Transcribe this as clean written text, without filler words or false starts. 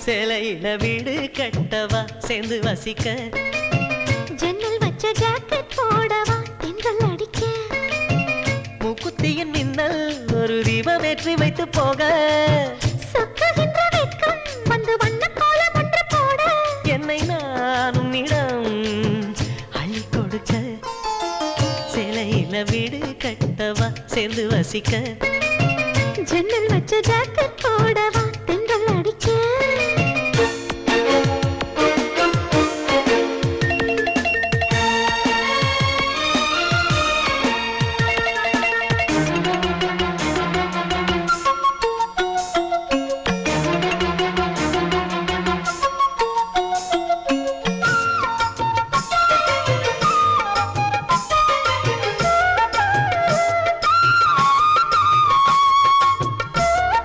சேலையில வீடு கட்டவா சேர்ந்து வசிக்க ஜன்னல் வச்ச ஜாக்கெட் போடவா தென்றல் அடிக்க மூக்குத்தியின் மின்னல் ஒரு தீபம் ஏற்றி வைத்து போக சொக்குகின்ற வெட்கம் வந்து வண்ண கோலம் ஒன்று போட என்னை நான் உன்னிடம் அள்ளி கொடுக்க சேலையில வீடு கட்டவா சேர்ந்து வசிக்க ஜன்னல் வச்ச ஜாக்கெட் போடவா